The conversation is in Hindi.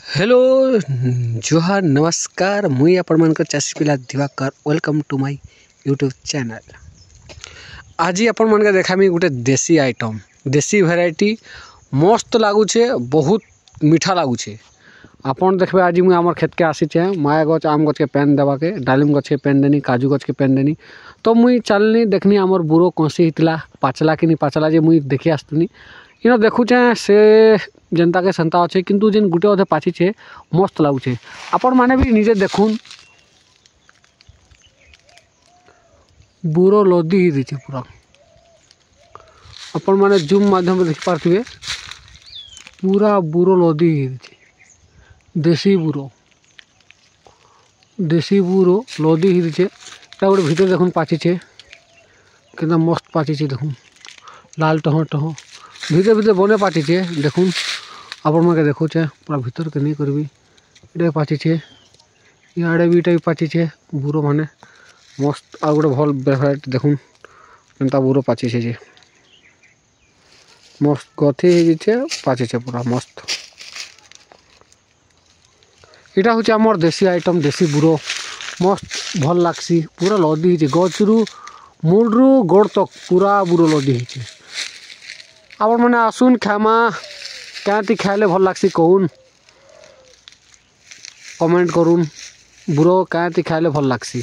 हेलो जोहार नमस्कार मुई आपनकर चाषी पिला Diwakar welcome to my YouTube channel. आज आपण मन के देखामी गोटे देसी आइटम देसी वेराइटी मस्त लगुचे बहुत मीठा लगुचे। आपन देखबे आज मुई आमर खेत के आसीचे माया गछ आम गछ के पेन देवा के डालिम गछ के पेन देनी काजू गछ के पेन देनी तो मुई चलनी देखनी आमर बुरो कौसी हितला पाचला कि नहीं पाचला जे मुई देखी आसतनी इन देखुचे से जनता के संता अच्छे किंतु जिन गुटे अधे पाचिचे मस्त लगुचे। आपण माने भी निजे देखुन बुरो लदी ही दीचे पूरा आपण माने जूम माध्यम देख पारथिबे पूरा बुरो लदी ही दीचे देसी बुरो लदी ही दीचे गोटे भीतर देखुन पाचिचे कितना मस्त पाचिचे देखुन लाल टह टह भीतर भीतर बने पाचिचे देखुन आपण मन के देखुचे पूरा भीतर के नहीं करबी इटे पाचिचे इआड़े भी इटे पाचिचे बुरो माने मस्त आ गोटे भल वेराइटी देखुन एंता बुरो पाचिचे जे मस्त गथी हे जिचे पाचिचे पूरा मस्त इटा होचे हमर देसी आइटम देसी बुरो मस्त भल लागसी पूरा लदी हे गचरू मूलरू गोड़ तक पूरा बुरो लदी हे। आपण माने आसुन खामा क्या खाइले भल लागसी कहून कमेंट करूँ बुरो क्या खाइले भल लागसी।